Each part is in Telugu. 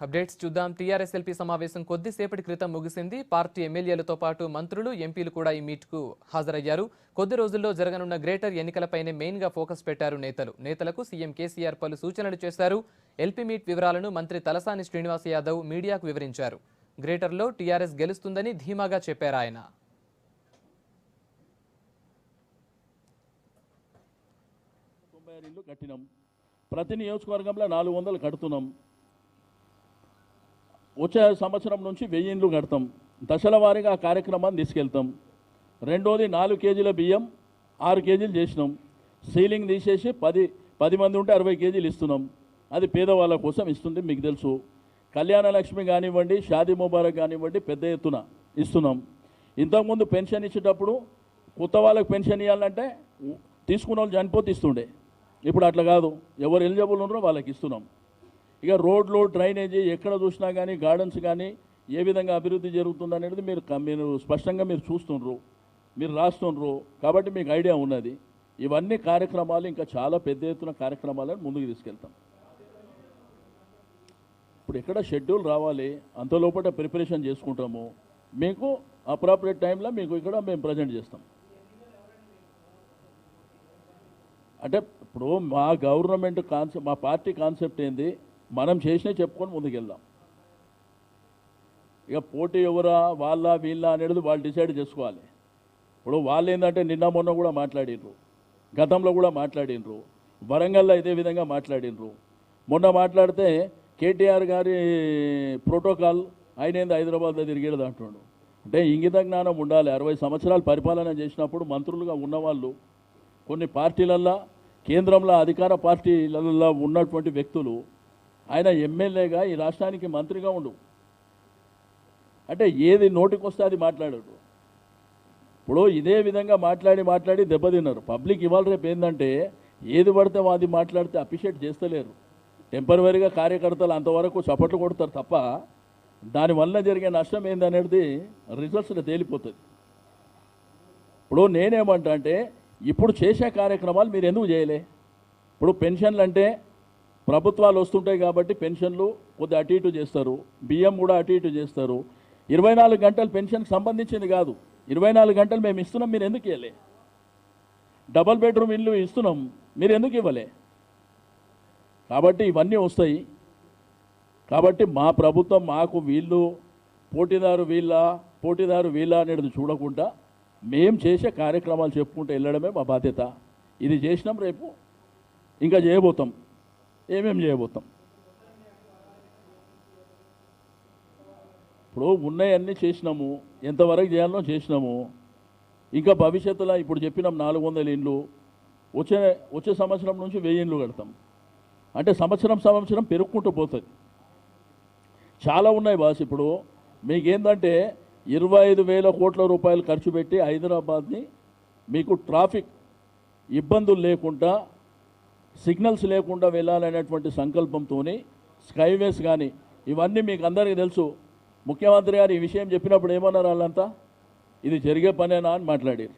అప్డేట్స్ చూద్దాం. టీఆర్ఎస్ ఎల్పీ సమావేశం కొద్దిసేపటి క్రితం ముగిసింది. పార్టీ ఎమ్మెల్యేలతో పాటు మంత్రులు, ఎంపీలు కూడా ఈ మీట్కు హాజరయ్యారు. కొద్ది రోజుల్లో జరగనున్న గ్రేటర్ ఎన్నికలపైనే మెయిన్గా ఫోకస్ పెట్టారు నేతలకు సీఎం కేసీఆర్ పలు సూచనలు చేశారు. ఎల్పీ మీట్ వివరాలను మంత్రి తలసాని శ్రీనివాస్ యాదవ్ మీడియాకు వివరించారు. గ్రేటర్లో టీఆర్ఎస్ గెలుస్తుందని ధీమాగా చెప్పారు ఆయన. ప్రతి నియోజకవర్గంలో 400 కడుతున్నాం. వచ్చే సంవత్సరం నుంచి 1000 ఇండ్లు కడతాం. దశల వారీగా ఆ కార్యక్రమాన్ని తీసుకెళ్తాం. రెండోది 4 కేజీల బియ్యం 6 కేజీలు చేసినాం. సీలింగ్ తీసేసి 10 మంది ఉంటే 60 కేజీలు ఇస్తున్నాం. అది పేదవాళ్ళ కోసం ఇస్తుంది, మీకు తెలుసు. కళ్యాణ లక్ష్మి కానివ్వండి, షాదీ ముబారక్ కానివ్వండి, పెద్ద ఎత్తున ఇస్తున్నాం. ఇంతకుముందు పెన్షన్ ఇచ్చేటప్పుడు కొత్త వాళ్ళకి పెన్షన్ ఇవ్వాలంటే తీసుకున్న వాళ్ళు చనిపోతే ఇస్తుండే. ఇప్పుడు అట్లా కాదు, ఎవరు ఎలిజిబుల్ ఉన్నారో వాళ్ళకి ఇస్తున్నాం. ఇక రోడ్లు, డ్రైనేజీ ఎక్కడ చూసినా కానీ, గార్డెన్స్ కానీ ఏ విధంగా అభివృద్ధి జరుగుతుందనేది మీరు స్పష్టంగా మీరు చూస్తుండ్రు, మీరు రాస్తుండ్రు. కాబట్టి మీకు ఐడియా ఉన్నది. ఇవన్నీ కార్యక్రమాలు ఇంకా చాలా పెద్ద ఎత్తున కార్యక్రమాలను ముందుకు తీసుకెళ్తాం. ఇప్పుడు ఎక్కడ షెడ్యూల్ రావాలి, అంతలోపట ప్రిపరేషన్ చేసుకుంటాము. మీకు అప్రాపరేట్ టైంలో మీకు ఇక్కడ మేము ప్రజెంట్ చేస్తాం. అంటే ఇప్పుడు మా గవర్నమెంట్ కాన్సెప్ట్, మా పార్టీ కాన్సెప్ట్ ఏంది, మనం చేసినవి చెప్పుకొని ముందుకెళ్దాం. ఇక పోటీ ఎవరా, వాళ్ళ వీళ్ళ అనేది వాళ్ళు డిసైడ్ చేసుకోవాలి. ఇప్పుడు వాళ్ళు ఏంటంటే నిన్న మొన్న కూడా మాట్లాడినరు, గతంలో కూడా మాట్లాడినరు, వరంగల్లో ఇదే విధంగా మాట్లాడినరు. మొన్న మాట్లాడితే కేటీఆర్ గారి ప్రోటోకాల్ ఆయన ఏంది హైదరాబాద్లో తిరిగేది అంటున్నాడు. అంటే ఇంగిత జ్ఞానం ఉండాలి. 60 సంవత్సరాలు పరిపాలన చేసినప్పుడు మంత్రులుగా ఉన్నవాళ్ళు, కొన్ని పార్టీలల్లో, కేంద్రంలో అధికార పార్టీలలో ఉన్నటువంటి వ్యక్తులు, ఆయన ఎమ్మెల్యేగా ఈ రాష్ట్రానికి మంత్రిగా ఉండు. అంటే ఏది నోటికొస్తే అది మాట్లాడాడు. ఇప్పుడు ఇదే విధంగా మాట్లాడి దెబ్బతిన్నారు. పబ్లిక్ ఇవాళ రేపు ఏంటంటే ఏది పడితే అది మాట్లాడితే అప్రిషియేట్ చేస్తలేరు. టెంపరవరీగా కార్యకర్తలు అంతవరకు చప్పట్లు కొడతారు తప్ప దానివల్ల జరిగే నష్టం ఏందనేది రిజల్ట్స్లో తేలిపోతుంది. ఇప్పుడు నేనేమంటా అంటే ఇప్పుడు చేసే కార్యక్రమాలు మీరు ఎందుకు చేయలే? ఇప్పుడు పెన్షన్లు అంటే ప్రభుత్వాలు వస్తుంటాయి కాబట్టి పెన్షన్లు కొద్దిగా అటు ఇటు చేస్తారు, బియ్యం కూడా అటు ఇటు చేస్తారు. 24 గంటలు పెన్షన్కి సంబంధించింది కాదు, 24 గంటలు మేము ఇస్తున్నాం, మీరు ఎందుకు ఇవ్వలే? డబల్ బెడ్రూమ్ ఇల్లు ఇస్తున్నాం, మీరు ఎందుకు ఇవ్వలే? కాబట్టి ఇవన్నీ వస్తాయి. కాబట్టి మా ప్రభుత్వం మాకు వీళ్ళు పోటీదారు వీళ్ళ అనేది చూడకుండా మేము చేసే కార్యక్రమాలు చెప్పుకుంటూ వెళ్ళడమే మా బాధ్యత. ఇది చేసినాం, రేపు ఇంకా చేయబోతాం. ఏమేమి చేయబోతాం? ఇప్పుడు ఉన్నాయన్నీ చేసినాము, ఎంతవరకు చేయాలనో చేసినాము. ఇంకా భవిష్యత్తులో ఇప్పుడు చెప్పినాం 400 ఇండ్లు, వచ్చే సంవత్సరం నుంచి 1000 ఇండ్లు కడతాం. అంటే సంవత్సరం పెరుగుకుంటూ పోతుంది. చాలా ఉన్నాయి బాస్. ఇప్పుడు మీకేందంటే 25,000 కోట్ల రూపాయలు ఖర్చు పెట్టి హైదరాబాద్ని మీకు ట్రాఫిక్ ఇబ్బందులు లేకుండా, సిగ్నల్స్ లేకుండా వెళ్ళాలనేటువంటి సంకల్పంతో స్కైవేస్ కానీ ఇవన్నీ మీకు అందరికీ తెలుసు. ముఖ్యమంత్రి గారు ఈ విషయం చెప్పినప్పుడు ఏమన్నారు? వాళ్ళంతా ఇది జరిగే పనేనా అని మాట్లాడారు.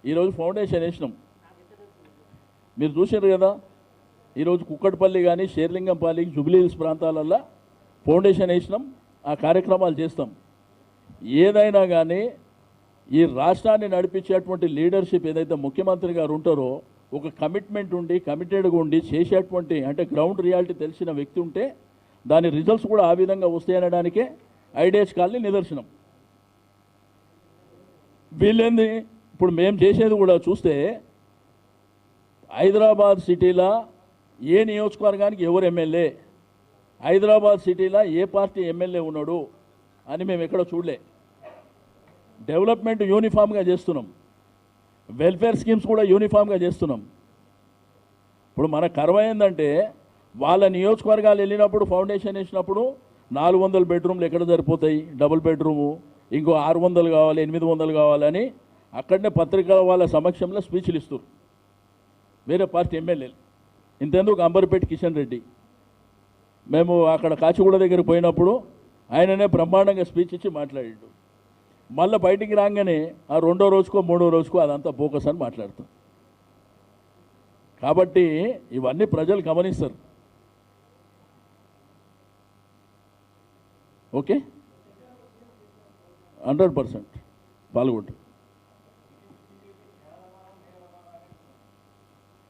ఈరోజు ఫౌండేషన్ వేసినాం, మీరు చూసారు కదా. ఈరోజు కుక్కట్పల్లి కానీ, షేర్లింగంపల్లి, జూబ్లీహిల్స్ ప్రాంతాలల్లో ఫౌండేషన్ వేసినాం. ఆ కార్యక్రమాలు చేస్తాం. ఏదైనా కానీ ఈ రాష్ట్రాన్ని నడిపించేటువంటి లీడర్షిప్ ఏదైతే ముఖ్యమంత్రి గారు ఉంటారో, ఒక కమిట్మెంట్ ఉండి, కమిటెడ్గా ఉండి చేసేటువంటి, అంటే గ్రౌండ్ రియాలిటీ తెలిసిన వ్యక్తి ఉంటే దాని రిజల్ట్స్ కూడా ఆ విధంగా వస్తాయనడానికే ఐడియాస్ కాలనీ నిదర్శనం. వీళ్ళేంది ఇప్పుడు మేము చేసేది కూడా చూస్తే, హైదరాబాద్ సిటీలో ఏ నియోజకవర్గానికి ఎవరు ఎమ్మెల్యే, హైదరాబాద్ సిటీలో ఏ పార్టీ ఎమ్మెల్యే ఉన్నాడు అని మేము ఎక్కడ చూడలే. డెవలప్మెంట్ యూనిఫామ్గా చేస్తున్నాం, వెల్ఫేర్ స్కీమ్స్ కూడా యూనిఫామ్గా చేస్తున్నాం. ఇప్పుడు మన కర్మ ఏంటంటే వాళ్ళ నియోజకవర్గాలు వెళ్ళినప్పుడు ఫౌండేషన్ వేసినప్పుడు 400 బెడ్రూమ్లు ఎక్కడ సరిపోతాయి, డబుల్ బెడ్రూము, ఇంకో 600 కావాలి, 800 కావాలని అక్కడనే పత్రికల వాళ్ళ సమక్షంలో స్పీచ్లు ఇస్తారు వేరే పార్టీ ఎమ్మెల్యేలు. ఇంతెందుకు అంబర్పేట కిషన్ రెడ్డి, మేము అక్కడ కాచిగూడ దగ్గర పోయినప్పుడు ఆయననే బ్రహ్మాండంగా స్పీచ్ ఇచ్చి మాట్లాడాడు. మళ్ళీ బయటికి రాగానే ఆ 2వ రోజుకో 3వ రోజుకో అదంతా బోకస్ అని మాట్లాడుతాం. కాబట్టి ఇవన్నీ ప్రజలు గమనిస్తారు. ఓకే 100% పాల్గొంటారు.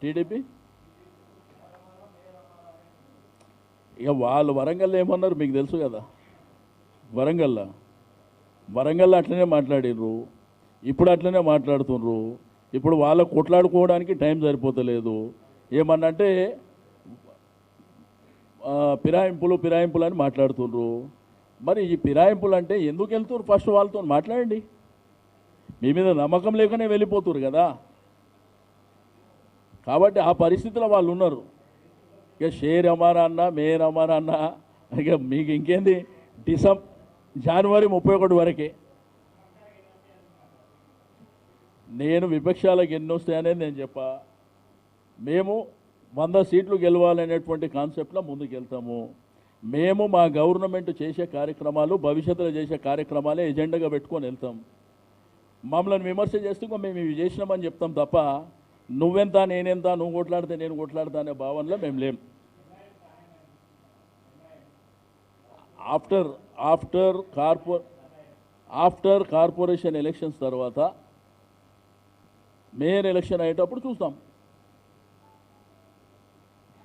టీడీపీ ఇక వాళ్ళు వరంగల్లో ఏమన్నారు మీకు తెలుసు కదా. వరంగల్లో అట్లనే మాట్లాడిర్రు, ఇప్పుడు అట్లనే మాట్లాడుతుర్రు. ఇప్పుడు వాళ్ళకు కొట్లాడుకోవడానికి టైం సరిపోతలేదు. ఏమన్నంటే ఫిరాయింపులు అని మాట్లాడుతుర్రు. మరి ఈ ఫిరాయింపులు అంటే ఎందుకు వెళ్తున్నారు? ఫస్ట్ వాళ్ళతో మాట్లాడండి. మీ మీద నమ్మకం లేకనే వెళ్ళిపోతున్నారు కదా. కాబట్టి ఆ పరిస్థితిలో వాళ్ళు ఉన్నారు. ఇక షేర్ అమారా అన్న, మేయర్ అమారా అన్న, ఇక మీకు ఇంకేంది జనవరి 31 వరకే. నేను విపక్షాలకు ఎన్ని వస్తాయనేది నేను చెప్పా. మేము 100 సీట్లు గెలవాలనేటువంటి కాన్సెప్ట్లో ముందుకు వెళ్తాము. మేము మా గవర్నమెంట్ చేసే కార్యక్రమాలు, భవిష్యత్తులో చేసే కార్యక్రమాలే ఎజెండాగా పెట్టుకొని వెళ్తాం. మమ్మల్ని విమర్శ చేస్తూ మేము ఇవి చేసినామని చెప్తాం తప్ప నువ్వెంత నేనెంత, నువ్వు కొట్లాడితే నేను కొట్లాడతా అనే భావనలో మేము లేం. ఆఫ్టర్ కార్పొరేషన్ ఎలక్షన్స్ తర్వాత మేయర్ ఎలక్షన్ అయ్యేటప్పుడు చూస్తాం.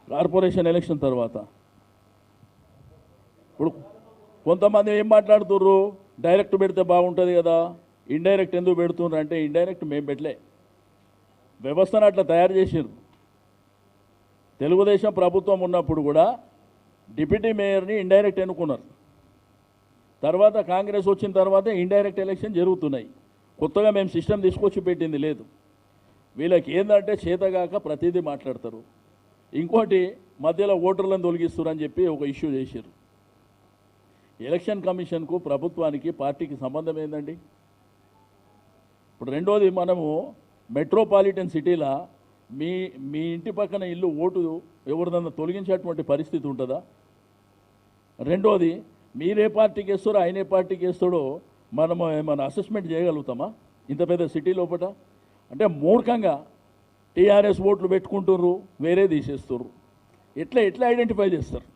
కార్పొరేషన్ ఎలక్షన్ తర్వాత ఇప్పుడు కొంతమంది ఏం మాట్లాడుతుర్రు, డైరెక్ట్ పెడితే బాగుంటుంది కదా, ఇండైరెక్ట్ ఎందుకు పెడుతున్నారు అంటే, ఇండైరెక్ట్ మేము పెట్టలే, వ్యవస్థను అట్లా తయారు చేసిర్రు. తెలుగుదేశం ప్రభుత్వం ఉన్నప్పుడు కూడా డిప్యూటీ మేయర్ని ఇండైరెక్ట్ ఎన్నుకున్నారు. తర్వాత కాంగ్రెస్ వచ్చిన తర్వాత ఇండైరెక్ట్ ఎలక్షన్ జరుగుతున్నాయి. కొత్తగా మేము సిస్టమ్ తీసుకొచ్చి పెట్టింది లేదు. వీళ్ళకి ఏంటంటే చేతగాక ప్రతిదీ మాట్లాడతారు. ఇంకోటి మధ్యలో ఓటర్లను తొలగిస్తారు అని చెప్పి ఒక ఇష్యూ చేశారు. ఎలక్షన్ కమిషన్కు, ప్రభుత్వానికి, పార్టీకి సంబంధం ఏందండి? ఇప్పుడు రెండోది, మనము మెట్రోపాలిటన్ సిటీలో మీ ఇంటి పక్కన ఇల్లు ఓటు ఎవరిదన్నా తొలగించేటువంటి పరిస్థితి ఉంటుందా? రెండోది, మీరే పార్టీకి వేస్తారో ఆయన ఏ పార్టీకి వేస్తాడో మనము ఏమైనా అసెస్మెంట్ చేయగలుగుతామా ఇంత పెద్ద సిటీ లోపల? అంటే మూర్ఖంగా టీఆర్ఎస్ ఓట్లు పెట్టుకుంటుర్రు, వేరే తీసేస్తుర్రు. ఎట్లా ఐడెంటిఫై చేస్తారు?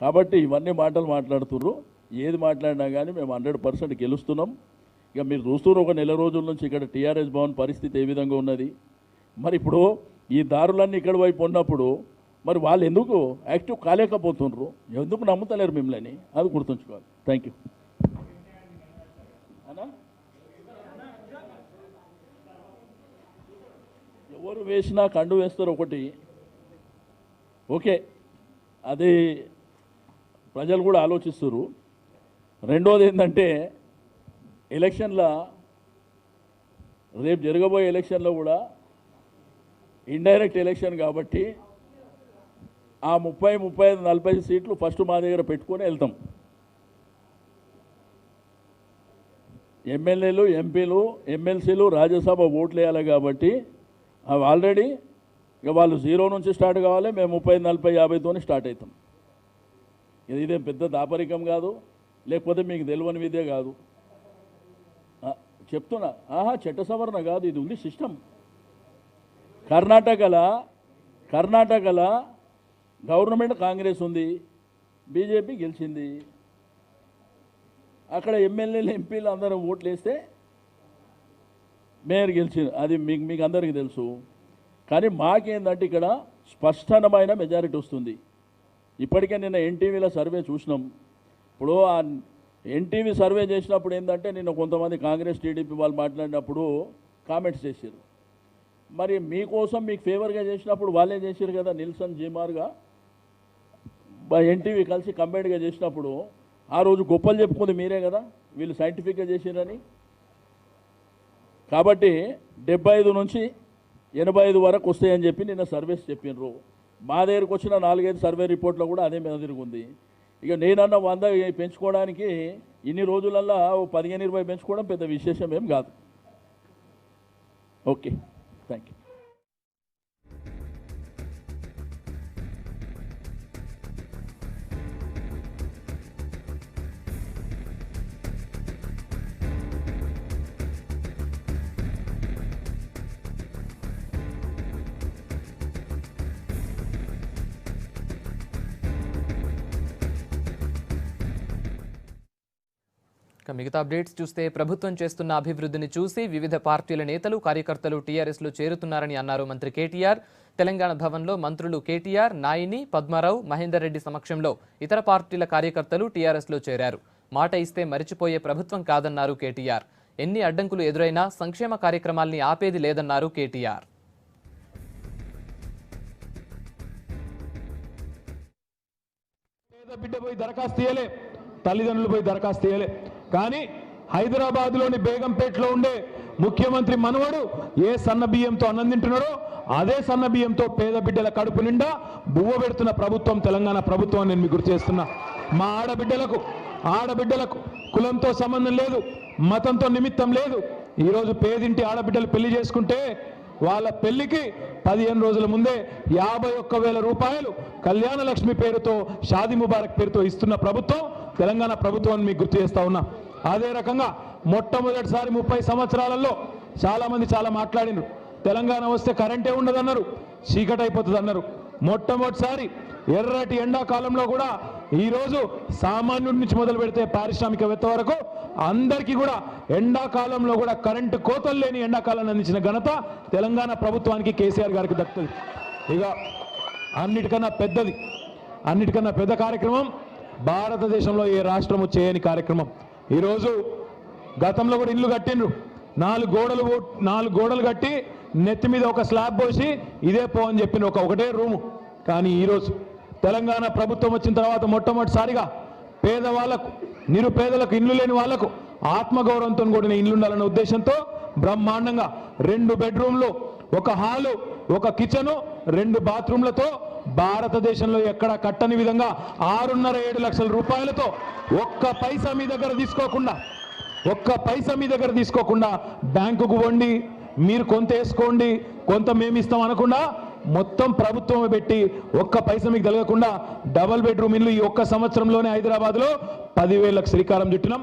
కాబట్టి ఇవన్నీ మాటలు మాట్లాడుతుర్రు. ఏది మాట్లాడినా కానీ మేము 100% గెలుస్తున్నాం. ఇక మీరు చూస్తున్నారు, ఒక నెల రోజుల నుంచి ఇక్కడ టీఆర్ఎస్ భవన్ పరిస్థితి ఏ విధంగా ఉన్నది. మరి ఇప్పుడు ఈ దారులన్నీ ఇక్కడ వైపు ఉన్నప్పుడు మరి వాళ్ళు ఎందుకు యాక్టివ్ కాలేకపోతున్నారు, ఎందుకు నమ్ముతలేరు మిమ్మల్ని, అది గుర్తుంచుకోవాలి. Thank you. ఎవరు వేసినా కండు వేస్తారు ఒకటి, ఓకే, అది ప్రజలు కూడా ఆలోచిస్తారు. రెండోది ఏంటంటే, ఎలక్షన్లో రేపు జరగబోయే ఎలక్షన్లో కూడా ఇండైరెక్ట్ ఎలక్షన్ కాబట్టి ఆ 30, 35, 40 సీట్లు ఫస్ట్ మా దగ్గర పెట్టుకొని వెళ్తాం. ఎమ్మెల్యేలు, ఎంపీలు, ఎమ్మెల్సీలు, రాజ్యసభ ఓట్లు వేయాలి కాబట్టి అవి ఆల్రెడీ ఇక వాళ్ళు 0 నుంచి స్టార్ట్ కావాలి. మేము 30, 40, 50తోనే స్టార్ట్ అవుతాం. ఇదేం పెద్ద దాపరికం కాదు, లేకపోతే మీకు తెలియని విద్య కాదు. చెప్తున్నా, చట్ట సవరణ కాదు, ఇది ఉంది సిస్టమ్. కర్ణాటకలో గవర్నమెంట్ కాంగ్రెస్ ఉంది, బీజేపీ గెలిచింది. అక్కడ ఎమ్మెల్యేలు, ఎంపీలు అందరూ ఓట్లు వేస్తే మేయర్ గెలిచింది. అది మీకు అందరికీ తెలుసు. కానీ మాకేందంటే ఇక్కడ స్పష్టమైన మెజారిటీ వస్తుంది. ఇప్పటికే నిన్న ఎన్టీవీలో సర్వే చూసినాం. ఇప్పుడు ఆ ఎన్టీవీ సర్వే చేసినప్పుడు ఏంటంటే, నిన్న కొంతమంది కాంగ్రెస్, టీడీపీ వాళ్ళు మాట్లాడినప్పుడు కామెంట్స్ చేశారు. మరి మీకోసం, మీకు ఫేవర్గా చేసినప్పుడు వాళ్ళే చేశారు కదా, నిల్సన్ జీమార్గా ఎన్టీవీ కలిసి కంబైన్డ్గా చేసినప్పుడు ఆ రోజు గొప్పలు చెప్పుకుంది మీరే కదా, వీళ్ళు సైంటిఫిక్గా చేశారని. కాబట్టి 75 నుంచి 85 వరకు వస్తాయని చెప్పి నిన్న సర్వేస్ చెప్పినారు. మా దగ్గరకు వచ్చిన 4-5 సర్వే రిపోర్ట్లో కూడా అదే మీద తిరుగుంది. ఇక నేనన్నా 100 పెంచుకోవడానికి ఇన్ని రోజులల్లో 15-20 పెంచుకోవడం పెద్ద విశేషం ఏం కాదు. Okay, thank you. ఇక మిగతా అప్డేట్స్ చూస్తే ప్రభుత్వం చేస్తున్న అభివృద్ధిని చూసి వివిధ పార్టీల నేతలు కార్యకర్తలు టీఆర్ఎస్లో చేరుతున్నారని అన్నారు మంత్రి కేటీఆర్. తెలంగాణ భవన్లో మంత్రులు కేటీఆర్, నాయిని, పద్మారావు, మహేందర్ రెడ్డి సమక్షంలో ఇతర పార్టీల కార్యకర్తలు టీఆర్ఎస్లో చేరారు. మాట ఇస్తే మరిచిపోయే ప్రభుత్వం కాదన్నారు కేటీఆర్. ఎన్ని అడ్డంకులు ఎదురైనా సంక్షేమ కార్యక్రమాల్ని ఆపేది లేదన్నారు కేటీఆర్. బిడ్డ పోయి దరఖాస్తు చేయలే, తల్లిదండ్రులు పోయి దరఖాస్తు చేయలే. కానీ హైదరాబాద్లోని బేగంపేటలో ఉండే ముఖ్యమంత్రి మనవడు ఏ సన్న బియ్యంతో అన్నం తింటున్నాడో అదే సన్న బియ్యంతో పేద బిడ్డల కడుపు నిండా బువ్వ పెడుతున్న ప్రభుత్వం తెలంగాణ ప్రభుత్వం. నేను మీకు గుర్తు చేస్తున్నా. మా ఆడబిడ్డలకు కులంతో సంబంధం లేదు, మతంతో నిమిత్తం లేదు. ఈరోజు పేదింటి ఆడబిడ్డలు పెళ్లి చేసుకుంటే వాళ్ళ పెళ్లికి 15 రోజుల ముందే 51,000 రూపాయలు కళ్యాణ లక్ష్మి పేరుతో, షాదీ ముబారక్ పేరుతో ఇస్తున్న ప్రభుత్వం తెలంగాణ ప్రభుత్వాన్ని మీకు గుర్తు చేస్తా ఉన్నా. అదే రకంగా మొట్టమొదటిసారి 30 సంవత్సరాలలో చాలా మంది చాలా మాట్లాడినారు. తెలంగాణ వస్తే కరెంటే ఉండదన్నారు, చీకటి అయిపోతుంది అన్నారు. మొట్టమొదటిసారి ఎర్రటి ఎండాకాలంలో కూడా ఈరోజు సామాన్యుడి నుంచి మొదలు పెడితే పారిశ్రామికవేత్త వరకు అందరికీ కూడా ఎండాకాలంలో కూడా కరెంటు కోతలు లేని ఎండాకాలాన్ని అందించిన ఘనత తెలంగాణ ప్రభుత్వానికి, కేసీఆర్ గారికి దక్కుతుంది. ఇక అన్నిటికన్నా పెద్ద కార్యక్రమం భారతదేశంలో ఏ రాష్ట్రము చేయని కార్యక్రమం. ఈరోజు గతంలో కూడా ఇల్లు కట్టిండ్రు, 4 గోడలు కట్టి నెత్తి మీద ఒక స్లాబ్ పోసి ఇదే పో అని చెప్పిన ఒకటే రూము. కానీ ఈరోజు తెలంగాణ ప్రభుత్వం వచ్చిన తర్వాత మొట్టమొదటిసారిగా పేదవాళ్లకు, నిరుపేదలకు, ఇల్లు లేని వాళ్లకు ఆత్మగౌరవంతో కూడిన ఇల్లు ఉండాలనే ఉద్దేశంతో బ్రహ్మాండంగా 2 బెడ్రూమ్లు, 1 హాలు, 1 కిచెను, 2 బాత్రూమ్లతో భారతదేశంలో ఎక్కడా కట్టని విధంగా 6.5-7 లక్షల రూపాయలతో ఒక్క పైసా మీ దగ్గర తీసుకోకుండా బ్యాంకుకు వండి మీరు కొంత వేసుకోండి, కొంత మేము ఇస్తాం అనకుండా మొత్తం ప్రభుత్వమే పెట్టి ఒక్క పైసా మీకు తగలకుండా డబుల్ బెడ్రూమ్ ఇల్లు ఈ ఒక్క సంవత్సరంలోనే హైదరాబాద్లో 10,000లకు శ్రీకారం చుట్టినాం.